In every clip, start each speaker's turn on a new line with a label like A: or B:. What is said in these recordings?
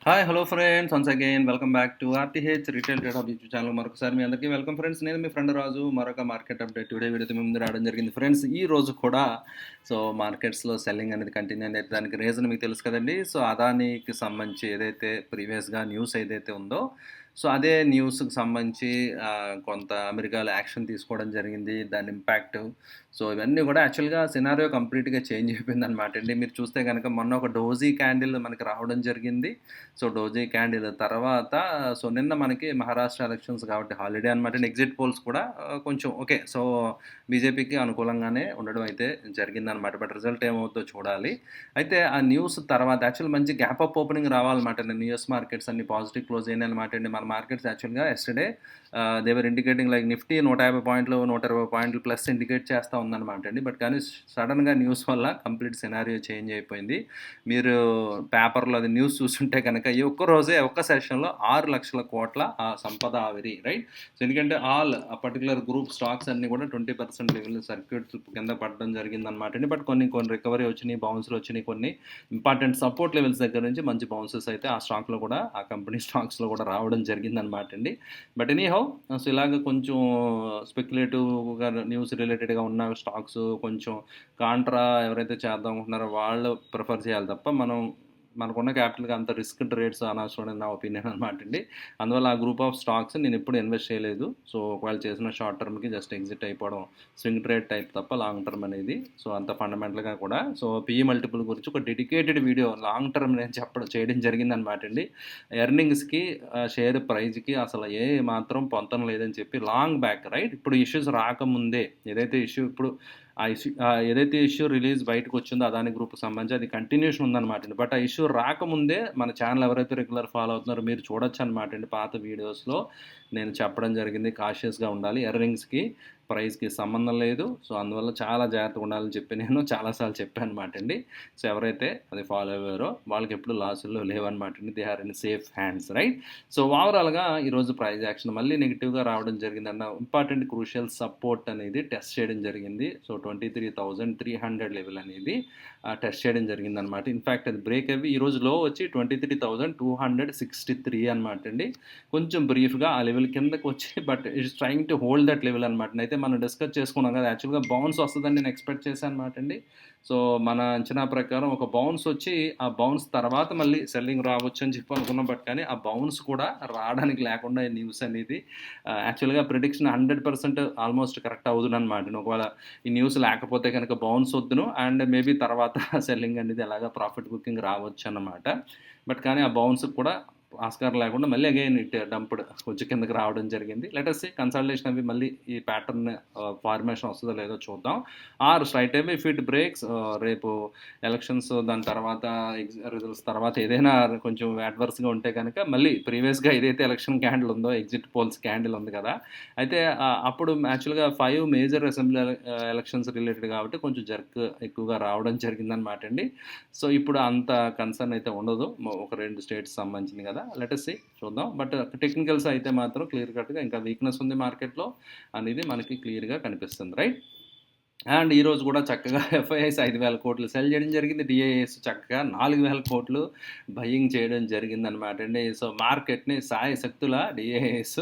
A: Hi hello friends once again welcome back to RTH retail trade of YouTube channel. మరొకసారి మీ అందరికీ welcome friends. నేను మీ friend రాజు. మరొక market update today వీడియోతో మీ ముందు రావడం జరిగింది ఫ్రెండ్స్. ఈ రోజు కూడా మార్కెట్స్లో సెల్లింగ్ అనేది కంటిన్యూ అనేది దానికి రీజన్ మీకు తెలుసు కదండి. అదానీకి సంబంధించి ఏదైతే ప్రీవియస్గా న్యూస్ ఏదైతే ఉందో అదే న్యూస్కి సంబంధించి కొంత అమెరికాలో యాక్షన్ తీసుకోవడం జరిగింది. దాని ఇంపాక్ట్ ఇవన్నీ కూడా యాక్చువల్గా సినారియో కంప్లీట్గా చేంజ్ అయిపోయింది అనమాట అండి. మీరు చూస్తే కనుక మొన్న ఒక డోజీ క్యాండిల్ మనకి రావడం జరిగింది. డోజీ క్యాండిల్ తర్వాత నిన్న మనకి మహారాష్ట్ర ఎలక్షన్స్ కాబట్టి హాలిడే అనమాట. ఎగ్జిట్ పోల్స్ కూడా కొంచెం ఓకే. బీజేపీకి అనుకూలంగానే ఉండడం అయితే జరిగిందనమాట. బట్ రిజల్ట్ ఏమవుతుందో చూడాలి. అయితే ఆ న్యూస్ తర్వాత యాక్చువల్ మంచి గ్యాప్ అప్ ఓపెనింగ్ రావాలన్నమాట అండి. యూఎస్ మార్కెట్స్ అన్ని పాజిటివ్ క్లోజ్ అయినాయి అనమాట అండి. మన మార్కెట్స్ యాక్చువల్గా ఎస్టర్డే దేవర్ ఇండికేటింగ్ లైక్ నిఫ్టీ 150 పాయింట్లు 120 పాయింట్లు ప్లస్ ఇండికేట్ చేస్తూ ఉందన్నమాట అండి. బట్ కానీ సడన్గా న్యూస్ వల్ల కంప్లీట్ సినారియో చేంజ్ అయిపోయింది. మీరు పేపర్లో అది న్యూస్ చూస్తుంటే కనుక ఈ ఒక్క రోజే ఒక్క సెషన్లో 6 లక్షల కోట్ల సంపద ఆవిరి, రైట్. ఎందుకంటే ఆల్ పర్టికులర్ గ్రూప్ స్టాక్స్ అన్నీ కూడా 20% లెవెల్ సర్క్యూట్ కింద పడడం జరిగిందనమాట అండి. బట్ కొన్ని రికవరీ వచ్చినాయి, బౌన్స్లు వచ్చినాయి, కొన్ని ఇంపార్టెంట్ సపోర్ట్ లెవెల్స్ దగ్గర నుంచి మంచి బౌన్సెస్ అయితే ఆ స్టాక్లో కూడా ఆ కంపెనీ స్టాక్స్లో కూడా రావడం జరిగిందనమాట అండి. బట్ ఎనీహౌ ఇలాగ కొంచెం స్పెక్యులేటివ్గా న్యూస్ రిలేటెడ్గా ఉన్న స్టాక్స్ కొంచెం కాంట్రా ఎవరైతే చేద్దాం అనుకుంటున్నారో వాళ్ళు ప్రిఫర్ చేయాలి తప్ప మనకున్న క్యాపిటల్కి అంత రిస్క్ ట్రేడ్స్ అనవసరం నా ఒపీనియన్ అనమాట అండి. అందువల్ల ఆ గ్రూప్ ఆఫ్ స్టాక్స్ నేను ఎప్పుడు ఇన్వెస్ట్ చేయలేదు. ఒకవేళ చేసిన షార్ట్ టర్మ్కి జస్ట్ ఎగ్జిట్ అయిపోవడం, స్వింగ్ ట్రేడ్ టైప్ తప్ప లాంగ్ టర్మ్ అనేది అంత ఫండమెంటల్గా కూడా పిఈ మల్టిపుల్ గురించి ఒక డెడికేటెడ్ వీడియో లాంగ్ టర్మ్ నేను చేయడం జరిగిందనమాట అండి. ఎర్నింగ్స్కి షేర్ ప్రైజ్కి అసలు ఏ మాత్రం పొంతం లేదని చెప్పి లాంగ్ బ్యాక్, రైట్. ఇప్పుడు ఇష్యూస్ రాకముందే ఏదైతే ఇష్యూ ఇప్పుడు ఏదైతే ఇష్యూ రిలీజ్ బయటకు వచ్చిందో అదాని గ్రూప్కి సంబంధించి అది కంటిన్యూషన్ ఉందన్నమాట అండి. బట్ ఆ ఇష్యూ రాకముందే మన ఛానల్ ఎవరైతే రెగ్యులర్ ఫాలో అవుతున్నారో మీరు చూడొచ్చు అనమాట అండి. పాత వీడియోస్లో నేను చెప్పడం జరిగింది కాషియస్గా ఉండాలి, ఎర్నింగ్స్కి ప్రైస్కి సంబంధం లేదు. అందువల్ల చాలా జాగ్రత్తగా ఉండాలని చెప్పి నేను చాలాసార్లు చెప్పాను అనమాట అండి. ఎవరైతే అది ఫాలో అయ్యారో వాళ్ళకి ఎప్పుడు లాసుల్లో లేవన్నమాట అండి. They are in safe hands, right. ఓవరాల్గా ఈరోజు ప్రైస్ యాక్షన్ మళ్ళీ నెగిటివ్గా రావడం జరిగిందన్న ఇంపార్టెంట్ క్రూషియల్ సపోర్ట్ అనేది టెస్ట్ చేయడం జరిగింది. 23,300 లెవెల్ అనేది టెస్ట్ చేయడం జరిగిందనమాట. ఇన్ఫ్యాక్ట్ అది బ్రేక్ అయ్యి ఈరోజు లో వచ్చి 23,263 అనమాట అండి. కొంచెం బ్రీఫ్గా ఆ లెవెల్ కిందకు వచ్చి but it's trying to hold that level అనమాట. అయితే మనం డిస్కస్ చేసుకున్నాం కదా, యాక్చువల్గా బౌన్స్ వస్తుందని నేను ఎక్స్పెక్ట్ చేశాను అనమాట అండి. మన అంచనా ప్రకారం ఒక బౌన్స్ వచ్చి ఆ బౌన్స్ తర్వాత మళ్ళీ సెల్లింగ్ రావచ్చు అని చెప్పి అనుకున్నాం. బట్ కానీ ఆ బౌన్స్ కూడా రావడానికి లేకుండా ఈ న్యూస్ అనేది యాక్చువల్గా ప్రిడిక్షన్ 100% ఆల్మోస్ట్ కరెక్ట్ అవుతుంది అనమాట. ఒకవేళ ఈ న్యూస్ లేకపోతే కనుక బౌన్స్ వద్దును అండ్ మేబీ తర్వాత సెల్లింగ్ అనేది ఎలాగా ప్రాఫిట్ బుకింగ్ రావచ్చు అన్నమాట. బట్ కానీ ఆ బౌన్స్ కూడా ఆస్కారం లేకుండా మళ్ళీ అగైన్ ఇట్ డంప్డ్ కొంచెం కిందకి రావడం జరిగింది. లెటర్స్ కన్సల్టేషన్ అవి మళ్ళీ ఈ ప్యాటర్న్ ఫార్మేషన్ వస్తుందో లేదో చూద్దాం. Or straight away if it breaks రేపు ఎలక్షన్స్ దాని తర్వాత రిజల్ట్స్ తర్వాత ఏదైనా కొంచెం అడ్వర్స్గా ఉంటే కనుక మళ్ళీ ప్రీవియస్గా ఏదైతే ఎలక్షన్ క్యాండిల్ ఉందో ఎగ్జిట్ పోల్స్ క్యాండిల్ ఉంది కదా, అయితే అప్పుడు యాక్చువల్గా 5 మేజర్ అసెంబ్లీ ఎలక్షన్స్ రిలేటెడ్ కాబట్టి కొంచెం జర్క్ ఎక్కువగా రావడం జరిగిందనమాట అండి. ఇప్పుడు అంత కన్సర్న్ అయితే ఉండదు, ఒక 2 స్టేట్స్ సంబంధించింది కదా. లెటస్ సీ, చూద్దాం. బట్ టెక్నికల్స్ అయితే మాత్రం క్లియర్ కట్గా ఇంకా వీక్నెస్ ఉంది మార్కెట్లో అనేది మనకి క్లియర్గా కనిపిస్తుంది, రైట్. అండ్ ఈరోజు కూడా చక్కగా ఎఫ్ఐఐస్ 5,000 కోట్లు సెల్ చేయడం జరిగింది. డిఐఎస్ చక్కగా 4,000 కోట్లు బయింగ్ చేయడం జరిగిందనమాట అండి. మార్కెట్ని శక్తుల డిఐఎస్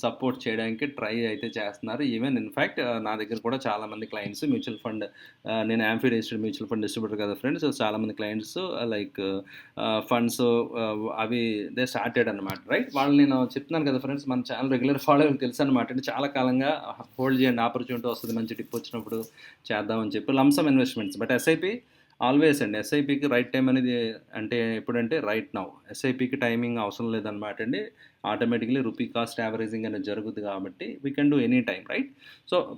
A: సపోర్ట్ చేయడానికి ట్రై అయితే చేస్తున్నారు. ఈవెన్ ఇన్ఫ్యాక్ట్ నా దగ్గర కూడా చాలామంది క్లయింట్స్ మ్యూచువల్ ఫండ్, నేను amphi registered mutual fund distributor కదా ఫ్రెండ్స్. చాలామంది క్లయింట్స్ లైక్ ఫండ్స్ అవి దే స్టార్టెడ్ అనమాట, రైట్. వాళ్ళు నేను చెప్తున్నాను కదా ఫ్రెండ్స్, మన ఛానల్ రెగ్యులర్ ఫాలో తెలుసు అనమాట అండి. చాలా కాలంగా హోల్డ్ చేయండి, ఆపర్చునిటీ వస్తుంది, మంచి టిప్ వచ్చినప్పుడు చేద్దామని చెప్పి lump sum investments. But SIP always అండి, ఎస్ఐపికి రైట్ టైం అనేది అంటే ఎప్పుడంటే రైట్ నౌ. ఎస్ఐపికి టైమింగ్ అవసరం లేదనమాట అండి. ఆటోమేటిక్లీ రూపీ కాస్ట్ యావరేజింగ్ అనేది జరుగుతుంది కాబట్టి we can do any time, right.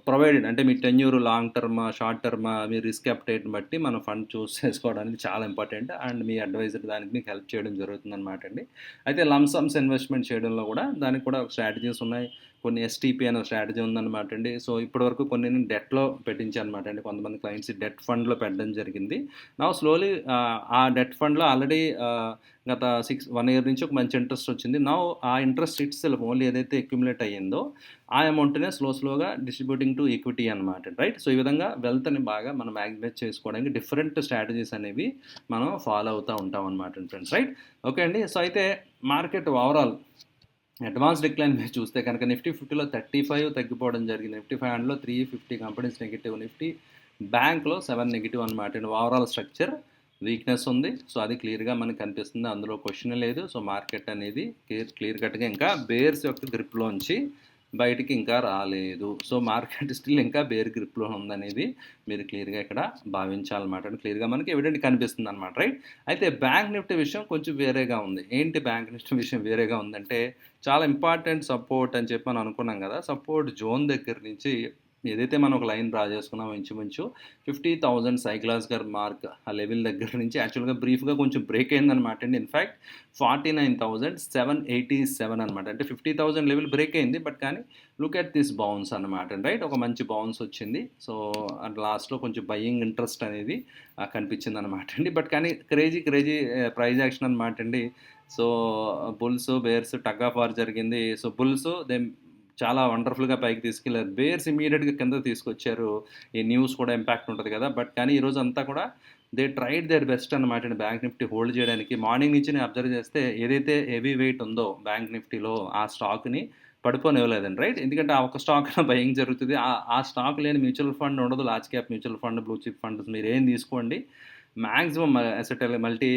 A: Provided అంటే మీ టెన్యూర్ లాంగ్ టర్మా షార్ట్ టర్మా మీ రిస్క్ అప్టైట్ని బట్టి మనం ఫండ్ చూస్ చేసుకోవడానికి చాలా ఇంపార్టెంట్. అండ్ మీ అడ్వైజర్ దానికి మీకు హెల్ప్ చేయడం జరుగుతుంది అనమాట అండి. అయితే లంసమ్స్ ఇన్వెస్ట్మెంట్ చేయడంలో కూడా దానికి కూడా స్ట్రాటజీస్ ఉన్నాయి. కొన్ని ఎస్టీపీ అనే స్ట్రాటజీ ఉందన్నమాట అండి. ఇప్పటివరకు కొన్ని నేను డెట్లో పెట్టించాను అనమాట అండి. కొంతమంది క్లయింట్స్ డెట్ ఫండ్లో పెట్టడం జరిగింది. నా స్లోలీ ఆ డెట్ ఫండ్లో ఆల్రెడీ గత 1 ఇయర్ నుంచి ఒక మంచి ఇంట్రెస్ట్ వచ్చింది. నౌ ఆ ఇంట్రెస్ట్ ఇట్ సెల్ఫ్ ఓన్లీ ఏదైతే అక్యుములేట్ అయ్యిందో ఆ అమౌంట్‌నే స్లోగా డిస్ట్రిబ్యూటింగ్ టు ఈక్విటీ అనమాట. రైట్. సో ఈ విధంగా వెల్త్‌ని బాగా మనం మాగ్నిమైజ్ చేసుకోవడానికి డిఫరెంట్ స్ట్రాటజీస్ అనేవి మనం ఫాలో అవుతూ ఉంటాం అనమాట ఫ్రెండ్స్. రైట్. ఓకే అండి. సో అయితే మార్కెట్ ఓవరాల్ అడ్వాన్స్ డిక్లైన్ మీరు చూస్తే కనుక నిఫ్టీ 50లో 35 తగ్గిపోవడం జరిగింది. నిఫ్టీ 500లో 350 కంపెనీస్ నెగిటివ్, నిఫ్టీ బ్యాంక్లో 7 నెగిటివ్ అనమాట. ఓవరాల్ స్ట్రక్చర్ వీక్నెస్ ఉంది. సో అది క్లియర్గా మనకు కనిపిస్తుంది, అందులో క్వశ్చన్ లేదు. సో మార్కెట్ అనేది క్లియర్ కట్గా ఇంకా బేర్స్ యొక్క గ్రిప్లోంచి బయటికి ఇంకా రాలేదు. సో మార్కెట్ స్టిల్ ఇంకా బేర్ గ్రిప్లో ఉందనేది మీరు క్లియర్గా ఇక్కడ భావించాలన్నమాట. క్లియర్గా మనకి ఎవిడెంట్ కనిపిస్తుంది అనమాట. రైట్. అయితే బ్యాంక్ నిఫ్టీ విషయం కొంచెం వేరేగా ఉంది. ఏంటి బ్యాంక్ నిఫ్టీ విషయం వేరేగా ఉందంటే చాలా ఇంపార్టెంట్ సపోర్ట్ అని చెప్పి మనం అనుకున్నాం కదా. సపోర్ట్ జోన్ దగ్గర నుంచి ఏదైతే మనం ఒక లైన్ డ్రా చేసుకున్నామో ఇంచుమించు 50,000 సైక్లాజికల్ మార్క్ ఆ లెవెల్ దగ్గర నుంచి యాక్చువల్గా బ్రీఫ్గా కొంచెం బ్రేక్ అయిందనమాట అండి. ఇన్ఫ్యాక్ట్ 49,787 అనమాట. అంటే 50,000 లెవెల్ బ్రేక్ అయింది. బట్ కానీ లుక్ అట్ దిస్ బౌన్స్ అనమాట. రైట్. ఒక మంచి బౌన్స్ వచ్చింది. సో లాస్ట్లో కొంచెం బయ్యింగ్ ఇంట్రెస్ట్ అనేది కనిపించింది అనమాట అండి. బట్ కానీ క్రేజీ ప్రైజ్ యాక్షన్ అనమాట అండి. So bulls bears tug of war జరిగింది. సో బుల్స్ చాలా వండర్ఫుల్గా పైకి తీసుకెళ్ళారు. బేర్స్ ఇమీడియట్గా కింద తీసుకొచ్చారు. ఈ న్యూస్ కూడా ఇంపాక్ట్ ఉంటుంది కదా. బట్ కానీ ఈరోజు అంతా కూడా దే ట్రైడ్ దేర్ బెస్ట్ అనమాట బ్యాంక్ నిఫ్టీ హోల్డ్ చేయడానికి. మార్నింగ్ నుంచి నేను అబ్జర్వ్ చేస్తే ఏదైతే హెవీ వెయిట్ ఉందో బ్యాంక్ నిఫ్టీలో ఆ స్టాక్ని పడిపోనివ్వలేదండి. రైట్. ఎందుకంటే ఆ ఒక స్టాక్ బయింగ్ జరుగుతుంది. ఆ స్టాక్ లేని మ్యూచువల్ ఫండ్ ఉండదు. Large cap mutual fund, blue chip funds మీరు ఏం తీసుకోండి, maximum asset multi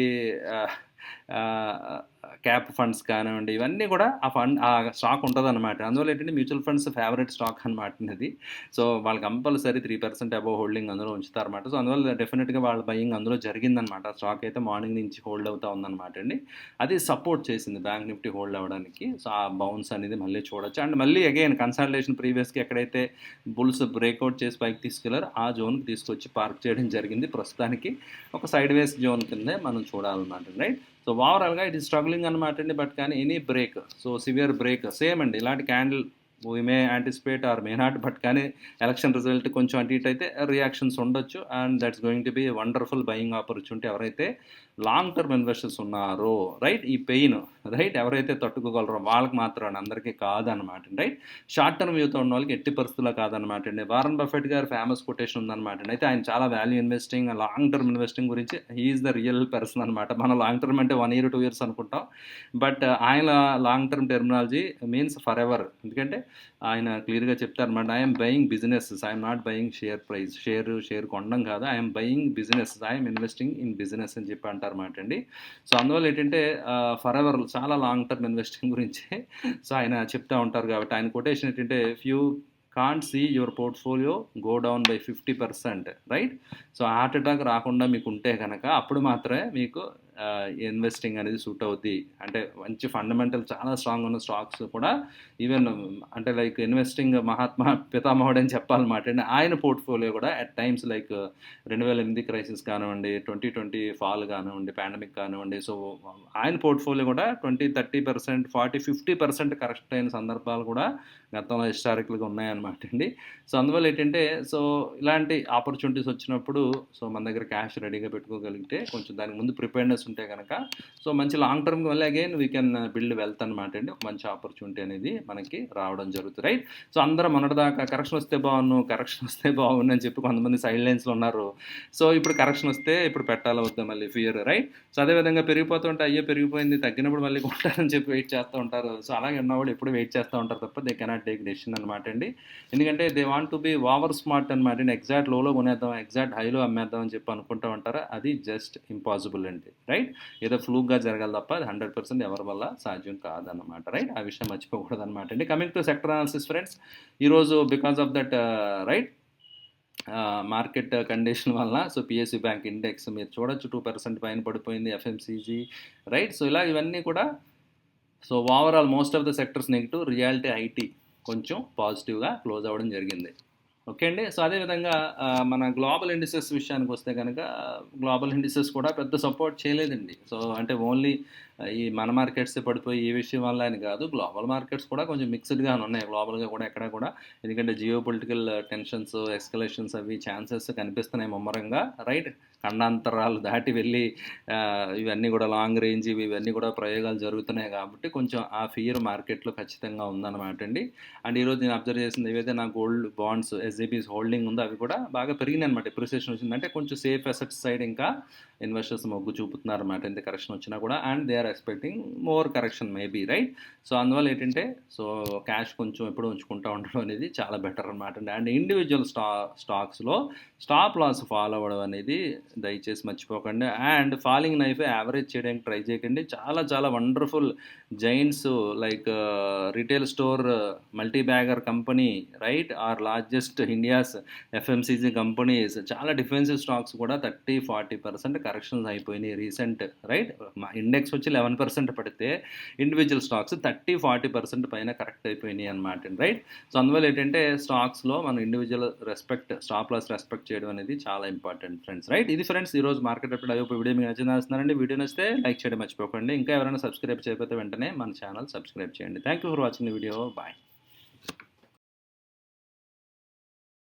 A: cap funds కానివ్వండి, ఇవన్నీ కూడా ఆ స్టాక్ ఉంటుందన్నమాట. అందువల్ల ఏంటంటే మ్యూచువల్ ఫండ్స్ ఫేవరెట్ స్టాక్ అనమాట ఇది. సో వాళ్ళు కంపల్సరీ 3% అబోవ్ హోల్డింగ్ అందులో ఉంచుతారన్నమాట. సో అందువల్ల డెఫినెట్గా వాళ్ళ బయింగ్ అందులో జరిగిందనమాట. ఆ స్టాక్ అయితే మార్నింగ్ నుంచి హోల్డ్ అవుతూ ఉందన్నమాట అండి. అది సపోర్ట్ చేసింది బ్యాంక్ నిఫ్టీ హోల్డ్ అవ్వడానికి. సో ఆ బౌన్స్ అనేది మళ్ళీ చూడొచ్చు. అండ్ మళ్ళీ అగైన్ కన్సల్టేషన్ ప్రీవియస్కి ఎక్కడైతే బుల్స్ బ్రేక్అవుట్ చేసి పైకి తీసుకెళ్లారో ఆ జోన్కి తీసుకొచ్చి పార్క్ చేయడం జరిగింది. ప్రస్తుతానికి ఒక సైడ్ వేస్ జోన్ కిందే మనం చూడాలన్నమాట. రైట్. సో ఓవరాల్గా ఇట్ ఈస్ స్ట్రగ్లింగ్ అనమాట అండి. బట్ కానీ any break, so severe break same అండి. ఇలాంటి candle we may anticipate or may not. But కానీ ఎలక్షన్ రిజల్ట్ కొంచెం అటు ఇటు అయితే రియాక్షన్స్ ఉండొచ్చు. And that's going to be wonderful buying opportunity ఎవరైతే లాంగ్ టర్మ్ ఇన్వెస్టర్స్ ఉన్నారో. రైట్. ఈ పెయిన్ రైట్ ఎవరైతే తట్టుకోగలరో వాళ్ళకి మాత్రం, అందరికీ కాదనమాట. రైట్. షార్ట్ టర్మ్ వ్యూతో ఉన్న వాళ్ళకి ఎట్టి పరిస్థితుల్లో కాదనమాట అండి. వారన్ బఫెట్ గారు ఫేమస్ కొటేషన్ ఉందన్నమాట అండి. అయితే ఆయన చాలా value investing, long term investing గురించి హీఈస్ ద రియల్ పర్సన్ అనమాట. మనం లాంగ్ టర్మ్ అంటే 1 year 2 years అనుకుంటాం. బట్ ఆయన long term terminology means for ever. ఎందుకంటే ఆయన క్లియర్గా చెప్తారనమాట. I'm buying businesses, I'm not buying share price. Share కొనడం కాదు, I'm buying business, I'm investing in business అని చెప్పి అంటారన్నమాట అండి. సో అందువల్ల ఏంటంటే ఫర్ ఎవర్ చాలా లాంగ్ టర్మ్ ఇన్వెస్టింగ్ గురించి సో ఆయన చెప్తూ ఉంటారు. కాబట్టి ఆయన కొటేషన్ ఏంటంటే if you can't see your portfolio go down by 50%. Right. So heart attack రాకుండా మీకు ఉంటే కనుక అప్పుడు మాత్రమే మీకు ఇన్వెస్టింగ్ అనేది సూట్ అవుద్ది. అంటే మంచి ఫండమెంటల్ చాలా స్ట్రాంగ్ ఉన్న స్టాక్స్ కూడా ఈవెన్ అంటే లైక్ ఇన్వెస్టింగ్ మహాత్మా పితామహుడు అని చెప్పాలన్నమాట అండి. ఆయన పోర్ట్ఫోలియో కూడా అట్ టైమ్స్ లైక్ 2008 క్రైసిస్ కానివ్వండి, 2020 ఫాల్ కానివ్వండి, పాండమిక్ కానివ్వండి. సో ఆయన పోర్ట్ఫోలియో కూడా 20-30%, 40-50% కరెక్ట్ అయిన సందర్భాలు కూడా గతంలో హిస్టారికల్గా ఉన్నాయన్నమాట అండి. సో అందువల్ల ఏంటంటే సో ఇలాంటి ఆపర్చునిటీస్ వచ్చినప్పుడు సో మన దగ్గర క్యాష్ రెడీగా పెట్టుకోగలిగితే కొంచెం దానికి ముందు ప్రిపేర్నెస్ ఉంటే కనుక సో మంచి లాంగ్ టర్మ్కి వల్ల again we can build wealth అనమాట అండి. ఒక మంచి ఆపర్చునిటీ అనేది మనకి రావడం జరుగుతుంది. రైట్. సో అందరం మొన్నటిదాకా కరెక్షన్ వస్తే బాగుండు అని చెప్పి కొంతమంది సైడ్ లైన్స్లో ఉన్నారు. సో ఇప్పుడు కరెక్షన్ వస్తే ఇప్పుడు పెట్టాలా వద్దా మళ్ళీ ఫియర్. రైట్. సో అదేవిధంగా పెరిగిపోతుంటే అయ్యో పెరిగిపోయింది తగ్గినప్పుడు మళ్ళీ కొంటారని చెప్పి వెయిట్ చేస్తూ ఉంటారు. సో అలాగే ఉన్నవాళ్ళు ఎప్పుడు వెయిట్ చేస్తూ ఉంటారు తప్ప దే కెనాట్ టేక్ డెసిషన్ అనమాట అండి. ఎందుకంటే they want to be over smart అనమాట అండి. ఎగ్జాక్ట్ లోలో కొనేద్దాం, ఎగ్జాక్ట్ హైలో అమ్మేద్దాం అని చెప్పి అనుకుంటూ ఉంటారా, అది జస్ట్ ఇంపాసిబుల్ అండి. రైట్. ఏదో ఫ్లూక్గా జరగాలి తప్ప అది 100% ఎవరి వల్ల సాధ్యం కాదన్నమాట. రైట్. ఆ విషయం మర్చిపోకూడదు అనమాట అండి. Coming to sector analysis friends, ఈరోజు because of that right market condition వల్ల సో పిఎస్యూ బ్యాంక్ ఇండెక్స్ మీరు చూడొచ్చు 2% పైన పడిపోయింది. FMCG right. సో ఇలా ఇవన్నీ కూడా so overall most of the sectors negative, reality IT కొంచెం పాజిటివ్గా క్లోజ్ అవ్వడం జరిగింది. ఓకే అండి. సో అదేవిధంగా మన గ్లోబల్ ఇండిసెస్ విషయానికి వస్తే కనుక గ్లోబల్ ఇండిసెస్ కూడా పెద్ద సపోర్ట్ చేయలేదండి. సో అంటే ఓన్లీ ఈ మన మార్కెట్సే పడిపోయి ఈ విషయం వల్ల అని కాదు. గ్లోబల్ మార్కెట్స్ కూడా కొంచెం మిక్స్డ్‌గానే ఉన్నాయి. గ్లోబల్‌గా కూడా ఎక్కడ కూడా ఎందుకంటే జియో పొలిటికల్ టెన్షన్స్, ఎస్కలేషన్స్ అవి ఛాన్సెస్ కనిపిస్తున్నాయి ముమ్మరంగా. రైట్. ఖండాంతరాలు దాటి వెళ్ళి ఇవన్నీ కూడా లాంగ్ రేంజ్ ఇవన్నీ కూడా ప్రయోగాలు జరుగుతున్నాయి కాబట్టి కొంచెం ఆ ఫియర్ మార్కెట్‌లో ఖచ్చితంగా ఉందన్నమాట అండి. అండ్ ఈరోజు నేను అబ్జర్వ్ చేసింది ఏవైతే నా గోల్డ్ బాండ్స్, ఎస్‌ఐపీస్ హోల్డింగ్ ఉందో అవి కూడా బాగా పెరిగినాయన్నమాట. అప్రిసియేషన్ వచ్చింది. అంటే కొంచెం సేఫ్ అసెట్స్ సైడ్ ఇంకా ఇన్వెస్టర్స్ మొగ్గు చూపుతున్నారన్నమాట. ఎంత కరెక్షన్ వచ్చినా కూడా and they are expecting more correction maybe right. So అందువల్ల ఏంటంటే సో క్యాష్ కొంచెం ఎప్పుడు ఉంచుకుంటూ ఉండడం అనేది చాలా బెటర్ అనమాట అండి. అండ్ ఇండివిజువల్ స్టాక్స్లో స్టాప్ లాస్ ఫాలో అవ్వడం అనేది దయచేసి మర్చిపోకండి. అండ్ ఫాలింగ్ నైఫ్ యావరేజ్ చేయడానికి ట్రై చేయకండి. చాలా చాలా wonderful Giants like retail store multi bagger company right are largest India's FMCG companies చాలా డిఫెన్సివ్ స్టాక్స్ కూడా 30-40% కరెక్షన్స్ అయిపోయినాయి రీసెంట్ రైట్. మా ఇండెక్స్ వచ్చి 11% పడితే ఇండివిజువల్ స్టాక్స్ 30-40% పైన కరెక్ట్ అయిపోయినాయి అనమాట రైట్. సో అందువల్ల ఏంటంటే స్టాక్స్లో మనం ఇండివిజువల్ స్టాప్ లాస్ రెస్పెక్ట్ చేయడం అనేది చాలా ఇంపార్టెంట్ ఫ్రెండ్స్ రైట్. ఇది ఫ్రెండ్స్ ఈరోజు మార్కెట్ అప్డేట్. అయ్యో వీడియో మీకు నచ్చిందండి. వీడియో నచ్చితే లైక్ చేయడం మర్చిపోకండి. ఇంకా ఎవరైనా సబ్స్క్రైబ్ చేయకపోతే వెంటనే మన ఛానల్ సబ్స్క్రైబ్ చేయండి. Thank you for watching the video. Bye.